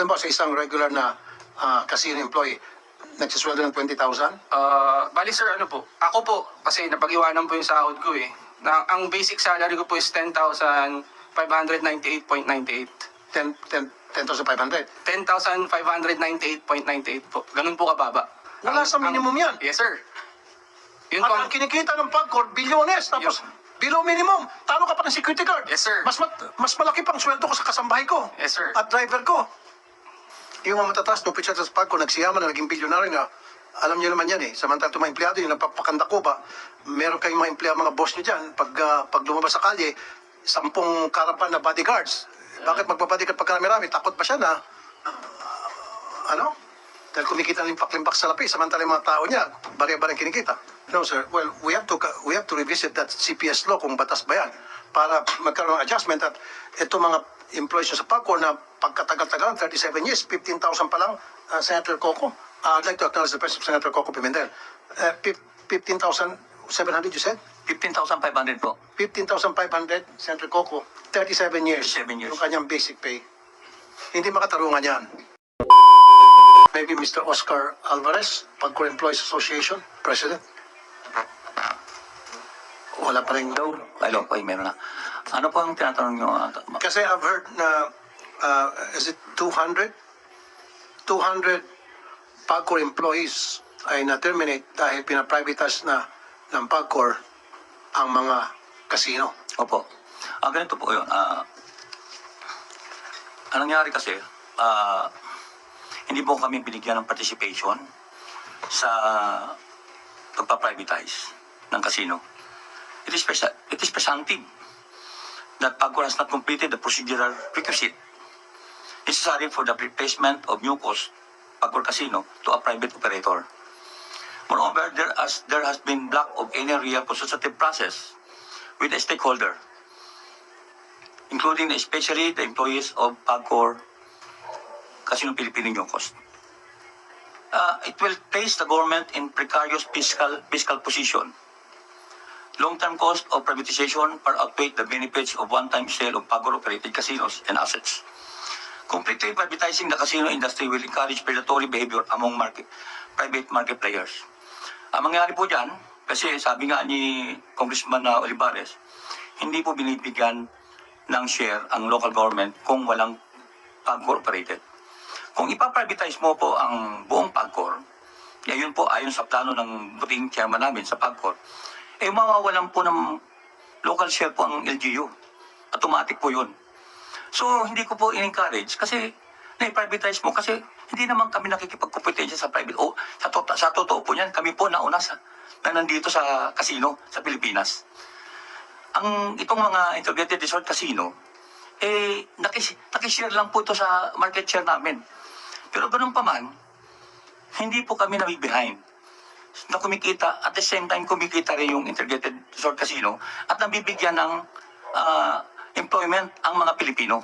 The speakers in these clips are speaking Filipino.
ba sa isang regular na casino employee, nagsisweldo ng 20,000? Bali sir, ano po? Ako po, kasi napag-iwanan po yung sahod ko eh. Ang basic salary ko po is 10,598.98. 10,500. 10,598.98 po. Ganun po kababa. Wala sa minimum yan. Yes sir. Yun At po. ang kinikita ng Pagcor, bilyones, tapos below minimum. Talo ka pa ng security guard. Yes sir. Mas malaki pang sweldo ko sa kasambahay ko. Yes sir. At driver ko. Yung mga matataas na opisyal sa Pagcor, nagsiyaman na naging bilyonaryo na. Alam niyo naman yan eh. Samantala itong mga empleyado, yung nagpapakanda ko ba, meron kayong mga empleyado, mga boss niyo dyan, pag lumabas sa kalye, 10 karapan na bodyguards. Bakit magpabodyguard pagkarami-rami? Takot ba siya na, dahil kumikita ng limpak-limpak sa lapi, samantala yung mga tao niya, bari-bari kinikita. No, sir. Well, we have to revisit that CPS law kung batas ba yan para magkaroon ng adjustment at ito mga employees sa Pagcor na pagkatagal-tagal, 37 years, 15,000 pa lang, Senator Coco. I'd like to acknowledge the presence of Senator Coco Pimentel. 15,700 you said? 15,500 po. 15,500, Senator Coco, 37 years. 37 years. Yung kanyang basic pay. Hindi makatarungan yan. Maybe Mr. Oscar Alvarez, Pagcor Employees Association, President. Wala pa rin daw. Hello po, meron na. Ano po ang tinatanong nyo? Kasi I've heard na, is it 200? 200 Pagcor employees ay na-terminate dahil pinaprivatize na ng Pagcor ang mga casino. Opo. Ganito po yun. Anong nangyari kasi, hindi po kami binigyan ng participation sa pagpa-privatize ng casino. It is presumptive that Pagcor has not completed the procedural requisite necessary for the replacement of new cost Pagcor Casino to a private operator. Moreover, there has been lack of any real consultative process with the stakeholder, including especially the employees of Pagcor Casino Philippine New Cost. It will place the government in precarious fiscal position. Long-term cost of privatization far outweigh the benefits of one-time sale of Pagcor-operated casinos and assets. Completely privatizing the casino industry will encourage predatory behavior among private market players. Ang mangyari po dyan, kasi sabi nga ni Congressman Olivares, hindi po binibigyan ng share ang local government kung walang Pagcor-operated. Kung ipaprivatize mo po ang buong Pagcor, yun po ayon sa plano ng voting chairman namin sa Pagcor, mawawalan po ng local share po ang LGU. Automatic po yun. So, hindi ko po in-encourage kasi na-privatize mo kasi hindi naman kami nakikipagkompetensya sa private. O, sa totoo po niyan, kami po nauna na nandito sa casino sa Pilipinas. Itong mga integrated resort casino, nakishare lang po ito sa market share namin. Pero ganun pa man, hindi po kami nabibehind na kumikita, at the same time kumikita rin yung integrated resort casino at nabibigyan ng employment ang mga Pilipino.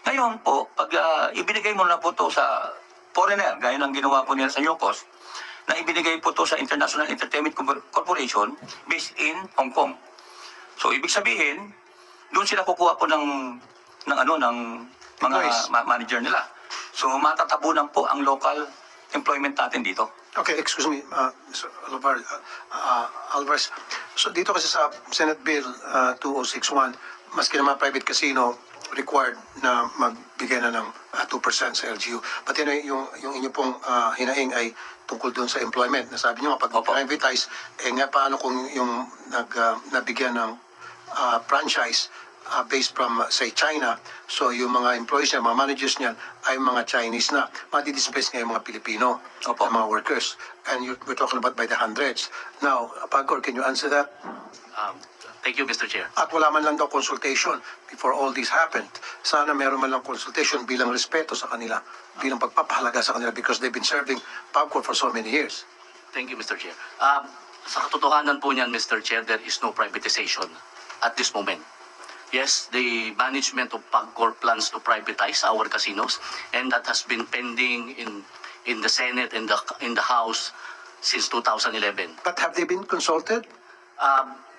Ngayon po, pag ibinigay mo na po ito sa foreigner, gaya ng ginawa po nila sa Yokos, na ibinigay po ito sa International Entertainment Corporation based in Hong Kong. So, ibig sabihin, doon sila kukuha po ng mga manager nila. So, matatabunan po ang local employment natin dito. Okay, excuse me, Mr. Alvarez. So dito kasi sa Senate Bill 2061, maski na mga private casino required na magbigay na ng 2% sa LGU. But yun, yung inyo pong hinaing ay tungkol doon sa employment. Nasabi nyo nga, pag privatize, nga paano kung yung nabigyan ng franchise based from, say, China. So, yung mga employees niya, mga managers niya, ay mga Chinese na. Madi-displace nga yung mga Pilipino, mga workers. And we're talking about by the hundreds. Now, Pagcor, can you answer that? Thank you, Mr. Chair. At wala man lang daw consultation before all this happened. Sana meron man lang consultation bilang respeto sa kanila, bilang pagpapahalaga sa kanila because they've been serving Pagcor for so many years. Thank you, Mr. Chair. Sa katotohanan po niyan, Mr. Chair, there is no privatization at this moment. Yes, the management of Pagcor plans to privatize our casinos, and that has been pending in the Senate and in the House since 2011. But have they been consulted?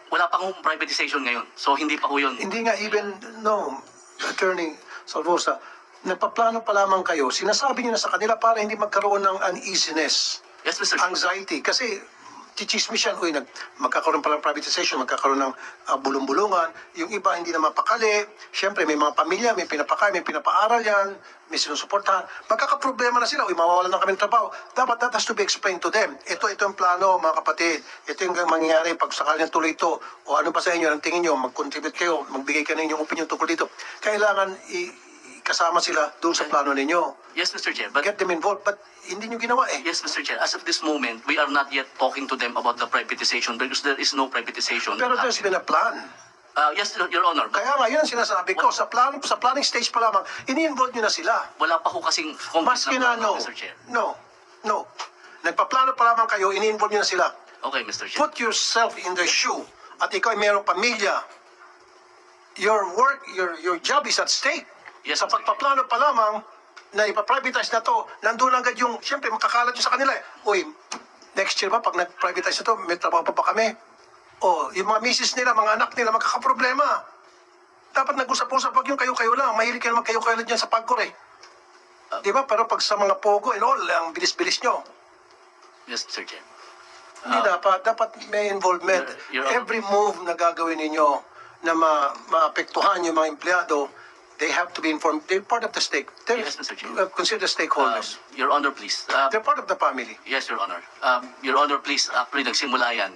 Wala pa kong privatization ngayon, so hindi pa ko yun. Hindi nga even, no, Attorney Salvosa, nagpaplano pa lamang kayo, sinasabi niyo na sa kanila para hindi magkaroon ng uneasiness, Yes, Mr. Chair. anxiety. Kasi chichismis yan, uy, magkakaroon pa ng privatization, magkakaroon ng bulong-bulungan. Yung iba hindi na mapakali. Siyempre, may mga pamilya, may pinapakain, may pinapaaral yan, may sinusuportahan. Magkakaproblema na sila, uy, mawawalan na kami ng trabaho. Dapat that has to be explained to them. Ito yung plano, mga kapatid. Ito yung mangyayari pag sakaling tuloy ito. O ano pa sa inyo, ang tingin nyo, mag-contribute kayo, magbigay ka ng inyong opinion tungkol dito. Kailangan kasama sila doon sa plano ninyo. Yes, Mr. Chair. But Get them involved, but hindi nyo ginawa eh. yes, Mr. Chair. As of this moment, we are not yet talking to them about the privatization because there is no privatization. Pero there's been a plan. Yes, Your Honor. But Kaya nga, yun ang sinasabi ko. Sa planning stage pa lamang, ini-involve nyo na sila. wala pa ho kasing complete Maski na na plano, no. Mr. Chair. No. Nagpaplano pa lamang kayo, ini-involve nyo na sila. Okay, Mr. Chair. Put yourself in their shoe. At ikaw ay mayroong pamilya. Your work, your job is at stake. Yes, Sa Mr. Chair. pagpaplano pa lamang na ipaprivatize na to, nandun agad yung, siyempre, makakalat yun sa kanila eh. Uy, next year ba, pag nag-privatize na to, may trabaho pa ba kami? O, yung mga misis nila, mga anak nila, magkakaproblema. Dapat nag-usap-usap, wag yung kayo-kayo lang. Mahilig kayo naman kayo-kayo lang dyan sa pagkor eh. Di ba? Pero pag sa mga pogo and all, ang bilis-bilis nyo. Yes, Mr. Chair. Hindi dapat. Dapat may involvement. Your Honor. Every move na gagawin ninyo na maapektuhan yung mga empleyado, they have to be informed. They're part of the stake. They're Yes, Mr. Chair. considered stakeholders. Your Honor, please. They're part of the family. Yes, Your Honor. Your Honor, please, actually nagsimula yan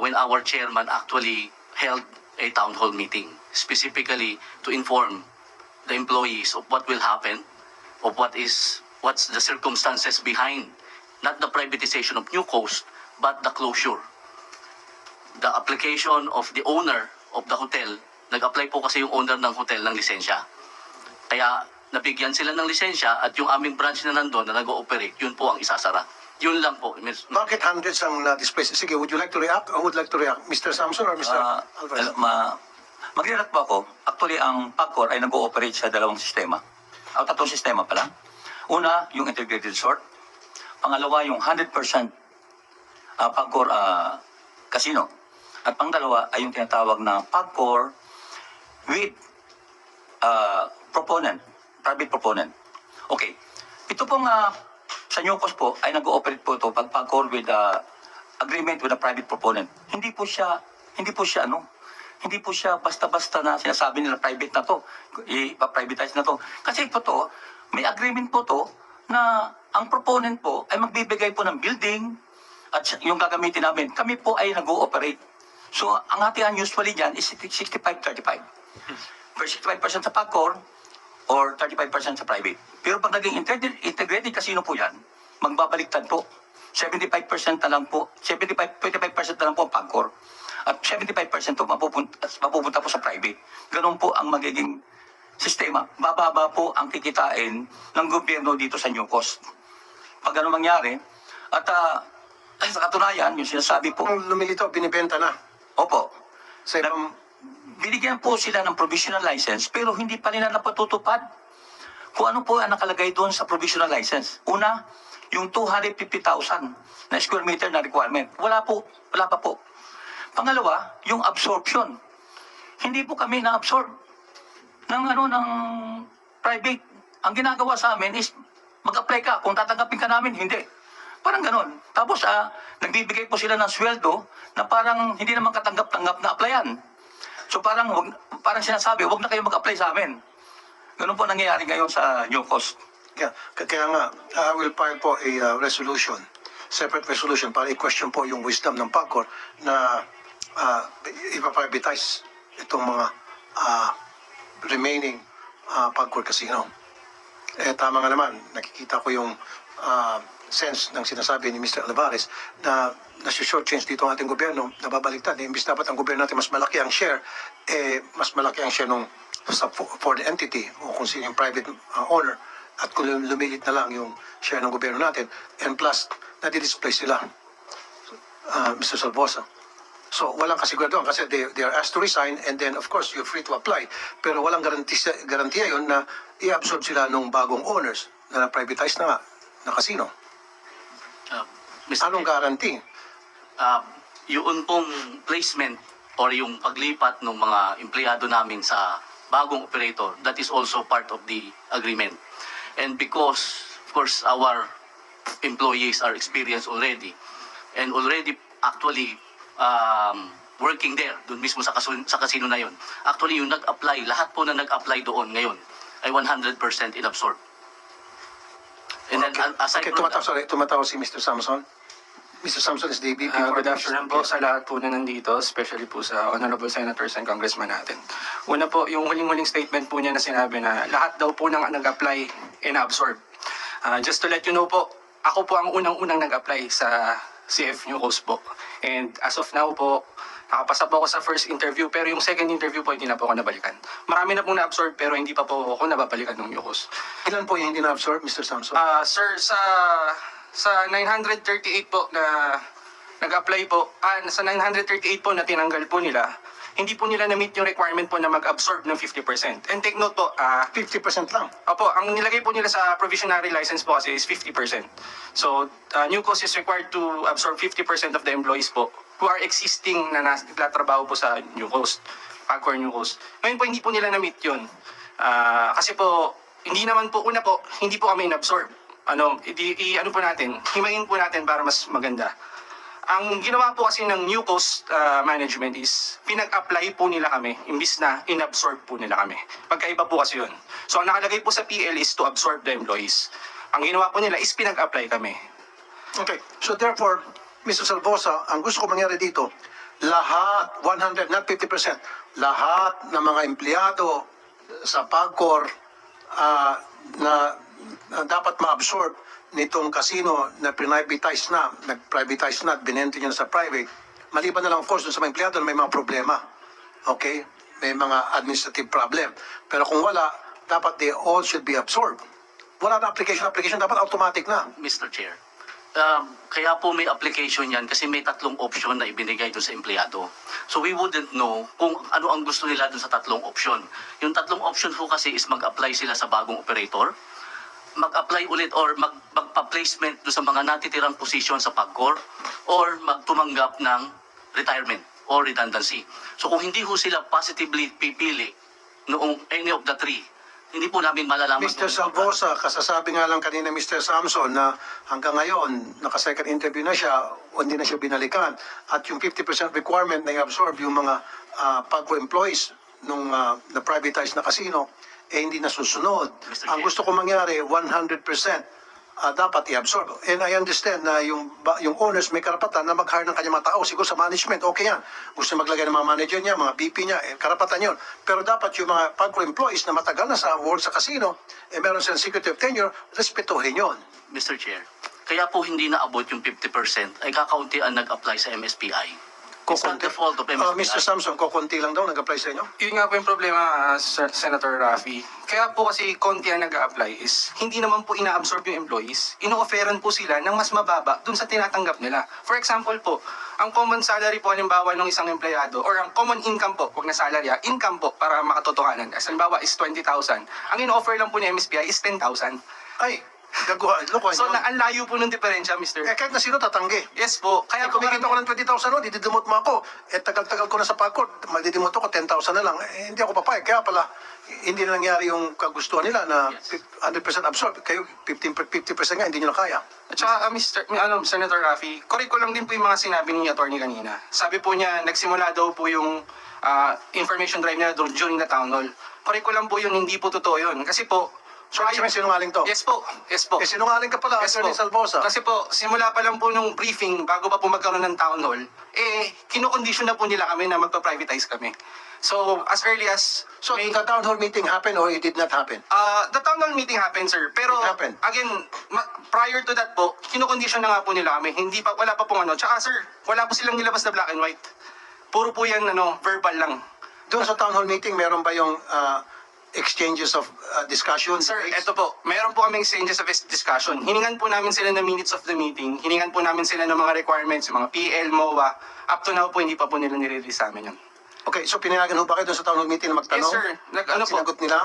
when our chairman actually held a town hall meeting specifically to inform the employees of what will happen, of what's the circumstances behind not the privatization of New Coast, but the closure. The application of the owner of the hotel, nag-apply po kasi yung owner ng hotel ng lisensya. Kaya nabigyan sila ng lisensya at yung aming branch na nandun na nag-ooperate, yun po ang isasara. Yun lang po. Bakit hundreds ang na-displace? Sige, would you like to react? Or would like to react? Mr. Samson or Mr. Alvarez? Mag-react po ako. Actually, ang PAGCOR ay nag-ooperate sa dalawang sistema. O tatlong sistema pala. Una, yung integrated resort. Pangalawa, yung 100% PAGCOR casino. At pangdalawa ay yung tinatawag na PAGCOR with proponent, private proponent. Okay. Ito pong sa New Coast po ay nag-ooperate po ito pag PAGCOR with agreement with a private proponent. Hindi po siya basta-basta na sinasabi nila private na to, ipa-privatize na to. Kasi po to, may agreement po to na ang proponent po ay magbibigay po ng building at yung gagamitin namin. Kami po ay nag-ooperate. So, ang hatian usually dyan is 65-35. For 65% sa PAGCOR or 35% sa private. Pero pag naging integrated casino po yan, magbabaliktad po. 75% na lang po, 25% na lang po ang PAGCOR. At 75% po mapupunta po sa private. Ganun po ang magiging sistema. Bababa po ang kikitain ng gobyerno dito sa New Coast. Pag ganun mangyari, at sa katunayan, yung sinasabi po, Kung lumilitaw, binibenta na. opo, Sa ibang, binigyan po sila ng provisional license pero hindi pa nila napatutupad kung ano po ang nakalagay doon sa provisional license. Una, yung 250,000 na square meter na requirement. Wala pa po. Pangalawa, yung absorption. Hindi po kami na-absorb ng private. Ang ginagawa sa amin is mag-apply ka. Kung tatanggapin ka namin, hindi. Parang ganon. Tapos, nagbibigay po sila ng sweldo na parang hindi naman katanggap-tanggap na applyan. So parang sinasabi, wag na kayo mag-apply sa amin. Ganun po nangyayari ngayon sa New Coast. kaya nga, I will file po a resolution, separate resolution para i-question po yung wisdom ng PAGCOR na ipaprivatize itong mga remaining PAGCOR casino. Tama nga naman, nakikita ko yung sense ng sinasabi ni Mr. Alvarez na nasi-short change dito ang ating gobyerno, nababaliktad. Imbis dapat ang gobyerno natin mas malaki ang share, mas malaki ang share nung for the entity o kung sino yung private owner at kung lumilit na lang yung share ng gobyerno natin and plus, nadi-display sila. Mr. Salvosa. So, walang kasiguraduhan kasi they are asked to resign and then, of course, you're free to apply. Pero walang garantiya yun na i-absorb sila nung bagong owners na na-privatize na nga na casino. Mr. Anong guarantee? Yun pong placement or yung paglipat ng mga empleyado namin sa bagong operator. That is also part of the agreement. And because, of course, our employees are experienced already and already actually working there, doon mismo sa casino na yun. Actually, yung nag-apply, lahat po na nag-apply doon ngayon ay 100% inabsorb. And then, aside Okay, from that, tumatawa si Mr. Samson. Mr. Samson is the VP. Good afternoon po sa lahat po na nandito, especially po sa honorable senators and congressman natin. Una po, yung huling-huling statement po niya na sinabi na lahat daw po nang nag-apply in-absorb. Just to let you know po, ako po ang unang-unang nag-apply sa CF New Coast po. And as of now po, nakapasa po ako sa first interview, pero yung second interview po, hindi na po ako nabalikan. Marami na pong na-absorb, pero hindi pa po ako nababalikan ng New Coast. Ilan po yung hindi na-absorb, Mr. Samson? Sir, sa 938 po na nag-apply po, sa 938 po na tinanggal po nila, hindi po nila na-meet yung requirement po na mag-absorb ng 50%. And take note po, 50% lang. opo, ang nilagay po nila sa provisionary license po kasi is 50%. So, New Coast is required to absorb 50% of the employees po who are existing na nagtatrabaho po sa New Coast, Pagcor New Coast. Ngayon po, hindi po nila na-meet yun. Kasi po, hindi naman po, una po, hindi po kami in-absorb. Ano po natin, himayin po natin para mas maganda. Ang ginawa po kasi ng New Coast management is pinag-apply po nila kami imbis na in-absorb po nila kami. Pagkaiba po kasi yun. So ang nakalagay po sa PL is to absorb the employees. Ang ginawa po nila is pinag-apply kami. Okay, so therefore, Mr. Salvosa, ang gusto ko mangyari dito, lahat, 100, not 50%, lahat ng mga empleyado sa Pagcor na dapat ma-absorb nitong casino na privatize na, nag-privatize na at binento nyo na sa private, maliban na lang of course dun sa mga empleyado na may mga problema. Okay? May mga administrative problem. Pero kung wala, dapat they all should be absorbed. Wala na application, dapat automatic na. Mr. Chair, kaya po may application yan kasi may tatlong option na ibinigay doon sa empleyado. So we wouldn't know kung ano ang gusto nila doon sa tatlong option. Yung tatlong option po kasi is mag-apply sila sa bagong operator, mag-apply ulit or magpa-placement doon sa mga natitirang posisyon sa Pagcor, or magtumanggap ng retirement or redundancy. So kung hindi ho sila positively pipili noong any of the three, hindi po namin malalaman. Mr. Salvosa, kasasabi nga lang kanina Mr. Samson na hanggang ngayon, naka-second interview na siya, hindi na siya binalikan. At yung 50% requirement na i-absorb yung mga Pagcor employees nung na-privatize na casino, hindi nasusunod. Mr. Ang Chair. gusto ko mangyari, 100% dapat i-absorb. And I understand na yung owners may karapatan na mag-hire ng kanyang mga tao. Siguro sa management, okay yan. Gusto maglagay ng mga manager niya, mga VP niya, karapatan yun. Pero dapat yung mga Pagcor employees na matagal na sa work sa casino, meron silang security of tenure, respetuhin yun. Mr. Chair, kaya po hindi naabot yung 50% ay kakaunti ang nag-apply sa MSPI. It's not the fault of MSPI. Mr. Samson, kukunti lang daw nag-apply sa inyo? Yun nga po yung problema, Senator Raffy. Kaya po kasi konti ang nag-a-apply is hindi naman po ina-absorb yung employees. Ino-offeran po sila ng mas mababa dun sa tinatanggap nila. For example po, ang common salary po halimbawa ng isang empleyado or ang common income po, huwag na salary, income po para makatotohanan. As halimbawa is 20,000. Ang ino-offer lang po ni MSPI is 10,000. Ay, gaguhan. Lokohan So yun. ang layo po ng diferensya, Mr. Kahit na sino tatanggi. Yes po. Kaya po Kumikita ko ng 20,000 no, dididimot mo ako. Tagal-tagal ko na sa Pagcor, madidimot ako 10,000 na lang. Hindi ako papayag. Kaya pala, hindi na nangyari yung kagustuhan nila na Yes. 100% absorb. Kayo, 50% nga, hindi nyo na kaya. At saka, Senator Raffy, correct ko lang din po yung mga sinabi ni attorney kanina. Sabi po niya, nagsimula daw po yung information drive niya during the town hall. Correct ko lang po yun, hindi po totoo yun. Kasi po, So, ibig sabihin sinungaling to? yes po. Sinungaling ka pala, Yes Attorney po. Salvosa. Kasi po, simula pa lang po nung briefing, bago pa po magkaroon ng town hall, kinokondisyon na po nila kami na magpa-privatize kami. So, as early as... So, the town hall meeting happened or it did not happen? The town hall meeting happened, sir. Pero, It happened. again, prior to that po, kinokondisyon na nga po nila kami. Wala pa pong ano. Tsaka, sir, wala po silang nilabas na black and white. Puro po yan, verbal lang. Doon sa town hall meeting, meron ba yung exchanges of discussion? Sir, eto po, meron po kaming exchanges of discussion. Hiningan po namin sila ng minutes of the meeting. Hiningan po namin sila ng mga requirements, yung mga PL, MOA. Up to now po, hindi pa po nila nire-release sa amin yun. Okay, so pinayagan ho ba kayo doon sa town hall meeting na magtanong? Yes, sir. Ano po? Sinagot nila?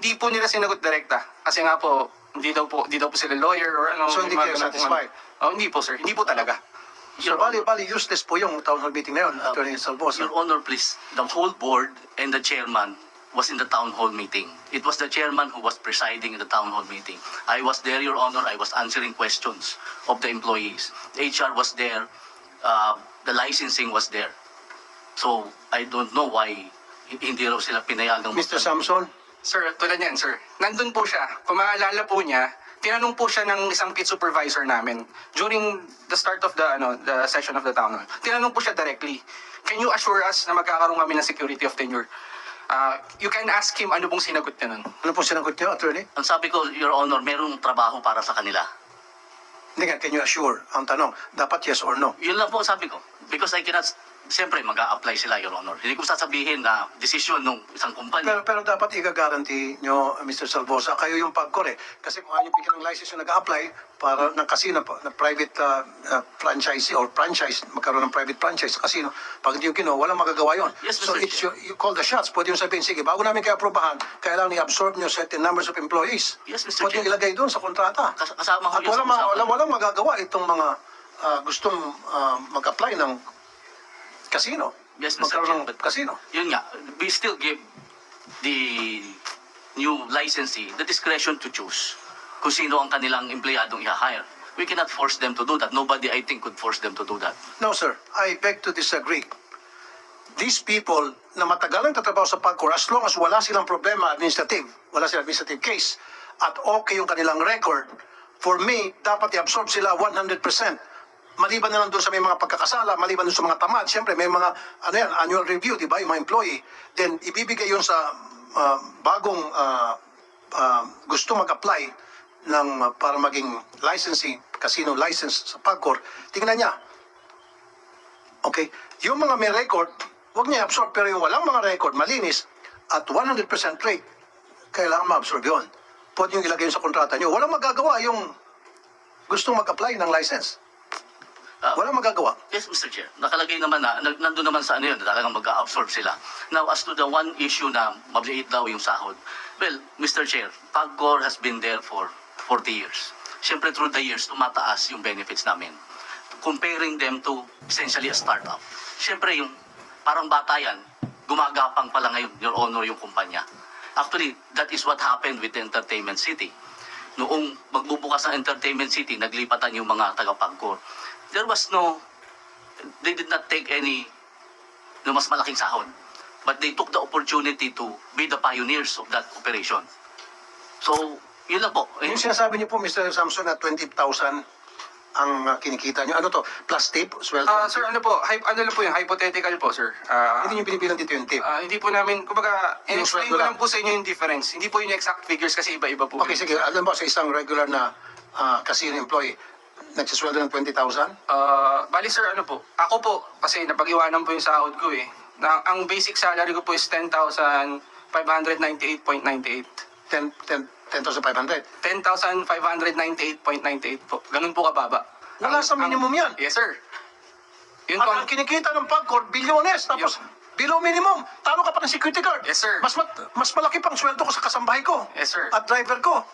Di po nila sinagot direkta. Kasi nga po, hindi daw po sila lawyer or ano. So, hindi mga kayo ganun po, satisfied? ano. Hindi po, sir. Hindi po talaga. So, bali useless po yung town hall meeting na yun, Attorney Salvosa. Your Honor, please, the whole board and the chairman was in the town hall meeting. It was the chairman who was presiding in the town hall meeting. I was there, Your Honor. I was answering questions of the employees. HR was there. The licensing was there. So, I don't know why hindi raw sila pinayagang Mr. Samson, Sir, tulad yan, sir. Nandun po siya. Kung maalala po niya, tinanong po siya ng isang pit supervisor namin during the start of the session of the town hall. Tinanong po siya directly, can you assure us na magkakaroon kami ng security of tenure? You can ask him ano pong sinagot niya nun. ano po sinagot niyo, attorney? Ang sabi ko, Your Honor, merong trabaho para sa kanila. Hindi nga, can you assure? Ang tanong, dapat yes or no? Yun lang po ang sabi ko. Because I cannot, siyempre mag-a-apply sila, Your Honor. Hindi ko sasabihin na desisyon ng isang kumpanya. Pero dapat i-guarantee nyo, Mr. Salvosa, kayo yung PAGCOR eh. Kasi kung ayaw bigyan ng license yung nag-a-apply para ng casino, na private franchise or franchise, magkaroon ng private franchise sa casino, pag hindi yung walang magagawa yun. Yes, So Mr. it's Chair. you call the shots. Pwede yung sabihin, sige, bago namin kayo aprobahan, kailangan i-absorb nyo certain numbers of employees. Yes, Mr. Pwede yung Chair. ilagay doon sa kontrata. Kasama ko At yun sa usapan. walang magagawa itong mga gustong mag-apply ng casino. Yes, Mr. Magkaroon Chair, ng casino. Yun nga, we still give the new licensee the discretion to choose kung sino ang kanilang empleyadong i-hire. We cannot force them to do that. Nobody, I think, could force them to do that. No, sir. I beg to disagree. These people na matagal ang tatrabaho sa PAGCOR, as long as wala silang problema wala silang administrative case, at okay yung kanilang record, for me, dapat i-absorb sila 100%. Maliban na lang doon sa may mga pagkakasala, maliban doon sa mga tamad, siyempre may mga annual review, di ba, yung mga employee, then ibibigay yun sa bagong gusto mag-apply ng para maging licensing, casino license sa PAGCOR. Tingnan niya. Okay? Yung mga may record, huwag niya absorb, pero yung walang mga record, malinis, at 100% rate, kailangan ma-absorb yun. Pwede yung ilagay yun sa kontrata niyo. Walang magagawa yung gustong mag-apply ng license. Walang magagawa. Yes, Mr. Chair. Nakalagay naman na, nandun naman sa ano yun, talagang mag-absorb sila. Now, as to the one issue na mabilit daw yung sahod. Well, Mr. Chair, PAGCOR has been there for 40 years. Siyempre, through the years, tumataas yung benefits namin. Comparing them to essentially a startup. Siyempre, yung parang bata yan, gumagapang pala ngayon, Your Honor, yung kumpanya. Actually, that is what happened with the Entertainment City. Noong magbubukas ng Entertainment City, naglipatan yung mga taga-PAGCOR. There was they did not take any mas malaking sahod. But they took the opportunity to be the pioneers of that operation. So, yun lang po. Yung sinasabi niyo po, Mr. Samson, na 20,000 ang kinikita niyo. Ano to? Plus tip? Sweldo? Sir, ano lang po yung hypothetical po, sir. Hindi niyo pinipilan dito yung tip. Hindi po namin, kumbaga, Yung in-explain sweldo ko lang lang. po sa inyo yung difference. Hindi po yung exact figures kasi iba-iba po. Okay, sige. Alam mo, sa isang regular na casino employee, nagsisweldo ng 20,000? Bali sir, ano po? Ako po, kasi napag-iwanan po yung sahod ko eh. Ang basic salary ko po is 10,598.98. 10,500. 10,598.98 po. Ganun po kababa. Wala sa minimum yan. Yes, sir. Yun At po. ang kinikita ng PAGCOR, bilyones. Tapos, below minimum. Talo ka pa ng security guard. Yes, sir. Mas malaki pang sweldo ko sa kasambahay ko. Yes, sir. At driver ko.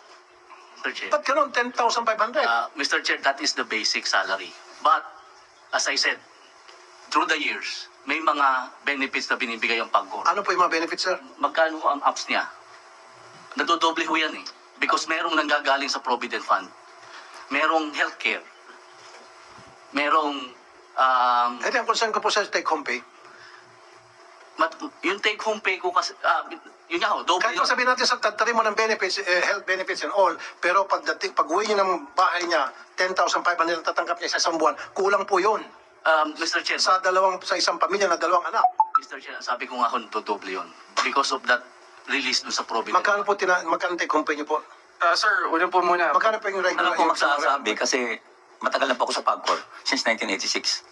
Mr. Chair. Ba't ganun? 10,500. Mr. Chair, that is the basic salary. But, as I said, through the years, may mga benefits na binibigay ang PAGCOR. Ano po yung mga benefits, sir? Magkano ang apps niya? Nadodoble ho yan eh. Because merong nanggagaling sa Provident Fund. Merong healthcare. Merong, Ito ang concern ko po sa take-home pay. yung take-home pay ko kasi, yun nga ho, double Kahit kung sabihin natin sa tatari mo ng benefits, health benefits and all, pero pag-uwi niya ng bahay niya, 10,500 ang tatanggap niya sa isang buwan, kulang po yun. Mr. Chair, Sa isang pamilya na dalawang anak. Mr. Chair, sabi ko nga ho, dodoble yun. Because of that release dun sa Provident. Magkano take-home pay niyo po? Sir, una po muna. Magkano po yung regular? Ano po magsasabi kasi matagal na po ako sa PAGCOR since 1986.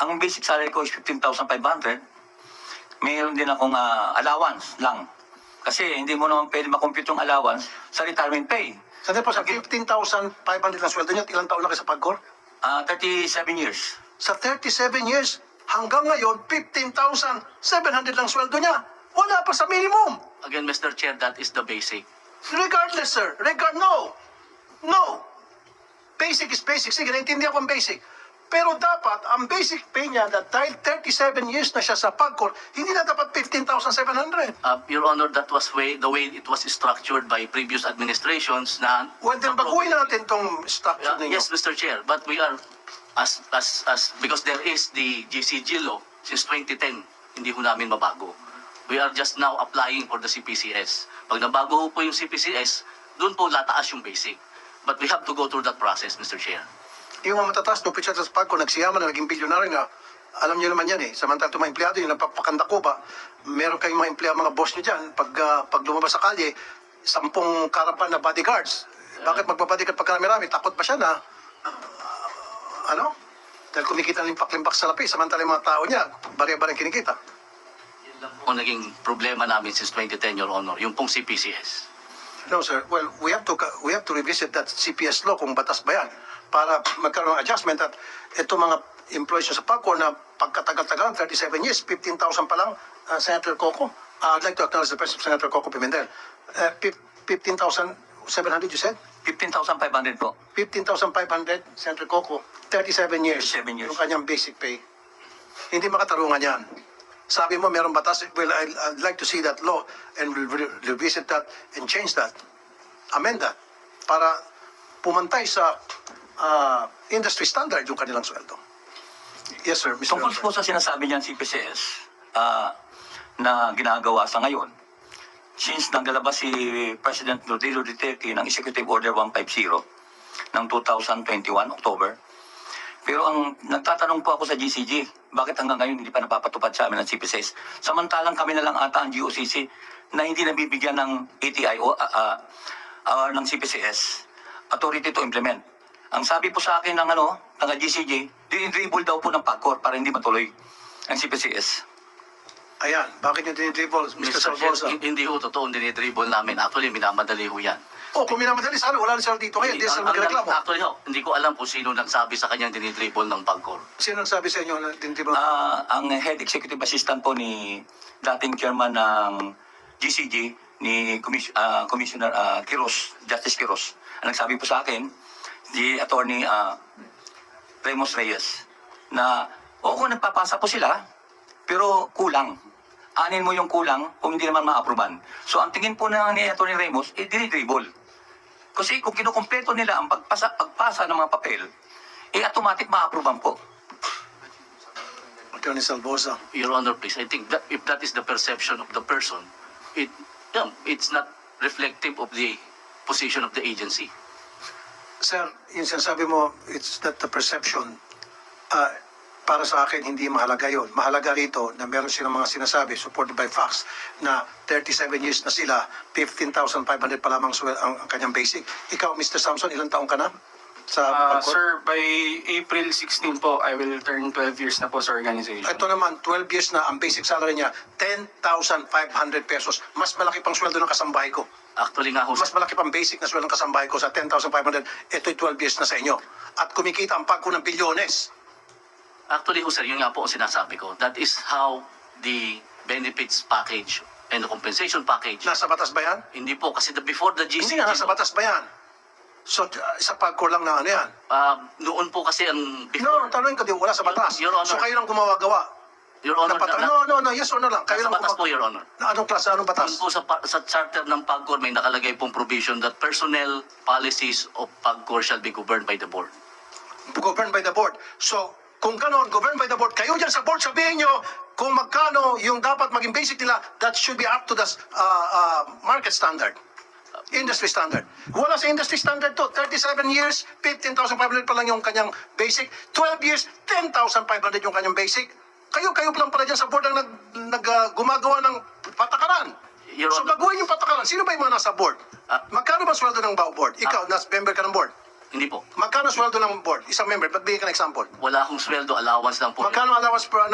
Ang basic salary ko is 15,500. Mayroon din akong allowance lang. Kasi hindi mo naman pwede makompute yung allowance sa retirement pay. Sandali po, sa 15,500 na sweldo niyo, ilang taon na kayo sa PAGCOR? 37 years. Sa 37 years, hanggang ngayon, 15,700 lang sweldo niya. Wala pa sa minimum. Again, Mr. Chair, that is the basic. Regardless, sir. No. Basic is basic. Sige, naintindihan ko ang basic. Pero dapat, ang basic pay niya, dahil 37 years na siya sa PAGCOR, hindi na dapat 15,700. Your Honor, that was the way it was structured by previous administrations na... Well, then baguhin natin tong structure ninyo. Yes, Mr. Chair, but we are, because there is the GCG law since 2010, hindi ho namin mabago. We are just now applying for the CPCS. Pag nabago ho po yung CPCS, doon po lataas yung basic. But we have to go through that process, Mr. Chair. Yung mga matataas na opisyal sa PAGCOR, nagsiyaman na naging bilyonaryo na, alam niyo naman yan eh. Samantala itong mga empleyado, yung nagpapakandako ba, meron kayong mga empleyado, mga boss niyo dyan, pag lumabas sa kalye, 10 karapan na bodyguards. Bakit magpabodyguard pagkarami-rami? Takot ba siya na, dahil kumikita ng limpak-limpak sa lapi, samantala yung mga tao niya, bari-bari kinikita. Yun lang po ang naging problema namin since 2010, Your Honor, yung pong CPCS. No, sir. Well, we have to revisit that CPS law kung batas ba yan para magkaroon ng adjustment at ito mga employees sa PAGCOR na pagkatagal-tagal, 37 years, 15,000 pa lang, Senator Coco. I'd like to acknowledge the presence of Senator Coco Pimentel. 15,700 you said? 15,500 po. 15,500, Senator Coco, 37 years. 37 years. Yung kanyang basic pay. Hindi makatarungan yan. Sabi mo, meron batas. Well, I'd like to see that law and we'll revisit that and change that. Amend that. Para pumantay sa industry standard yung kanilang sweldo. Yes, sir. Mr. Tungkol po sa sinasabi niyan CPCS na ginagawa sa ngayon, since naglalabas si President Rodrigo Duterte ng Executive Order 150 ng 2021, October, pero ang nagtatanong po ako sa GCG, bakit hanggang ngayon hindi pa napapatupad sa amin ng CPCS? Samantalang kami na lang ata ang GOCC na hindi nabibigyan ng ATI o ng CPCS authority to implement. Ang sabi po sa akin ng taga GCG, dinidribble daw po ng PAGCOR para hindi matuloy ang CPCS. Ayan, bakit yung dinidribble, Mr. Salvosa? Hindi ho totoo, dinidribble namin. Actually, minamadali ho yan. Oh, kung minamadali, sana wala na sila dito ngayon. Hindi sila magreklamo. Actually ho, hindi ko alam kung sino nagsabi sa kanyang dinidribble ng PAGCOR. Sino nagsabi sa inyo na dinidribble? Ang head executive assistant po ni dating chairman ng GCG, ni Commissioner Quiros, Justice Quiros. Ang nagsabi po sa akin, si Attorney Ramos Reyes, na oo, nagpapasa po sila, pero kulang. Anin mo yung kulang kung hindi naman ma-aproban. So ang tingin po ni Attorney Ramos, dinidribble. Kasi kung kinukumpleto nila ang pagpasa ng mga papel, automatic ma-aproban po. Attorney Salvosa. Your Honor, please, I think that if that is the perception of the person, it's not reflective of the position of the agency. Sir, yung sinasabi mo, it's not the perception. Para sa akin, hindi mahalaga yon. Mahalaga rito na meron silang mga sinasabi, supported by facts, na 37 years na sila, 15,500 pa lamang ang kanyang basic. Ikaw, Mr. Samson, ilang taong ka na? Sa PAGCOR? Sir, by April 16 po, I will turn 12 years na po sa organization. Ito naman, 12 years na, ang basic salary niya, 10,500 pesos. Mas malaki pang sweldo ng kasambahay ko. Actually nga ho, Mas malaki pang basic na sweldo ng kasambahay ko sa 10,500. Ito'y 12 years na sa inyo. At kumikita ang PAGCOR ng bilyones. Actually, sir, yun nga po ang sinasabi ko. That is how the benefits package and the compensation package. Nasa batas ba yan? Hindi po, kasi before the GCG, Hindi nga, nasa batas ba yan? So, sa PAGCOR lang na ano yan? noon po kasi ang No, tanongin ko, di wala sa batas. Your Honor. So, kayo lang gumawa-gawa. Your Honor, No, yes or no lang. Kayo nasa lang batas po, Your Honor. Na anong klase, anong batas? Doon po sa charter ng PAGCOR, may nakalagay pong provision that personnel policies of PAGCOR shall be governed by the board. Governed by the board. So, kung ganon, governed by the board, kayo dyan sa board, sabihin nyo kung magkano yung dapat maging basic nila, that should be up to the market standard. Industry standard. Wala sa industry standard to. 37 years, 15,500 pa lang yung kanyang basic. 12 years, 10,500 yung kanyang basic. Kayo lang pala dyan sa board ang gumagawa ng patakaran. Your So, Honor, baguhin yung patakaran. Sino ba yung mga nasa board? Magkano ba sweldo ng board? Ikaw, member ka ng board. hindi po. Magkano sweldo ng board? Isang member. Magbigay ka ng example. Wala akong sweldo, allowance lang po. Magkano allowance per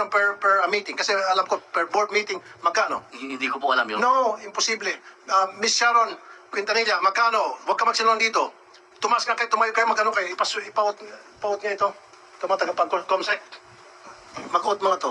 meeting? Kasi alam ko, per board meeting, magkano? Hindi ko po alam yun. No, imposible. Miss Sharon Quintanilla, magkano? Huwag ka magsinungaling dito. Tumas ka kayo, tumayo kayo, magkano kayo? Ipawot nga ito. Tumataga pag-comsec. Mag-out mga to.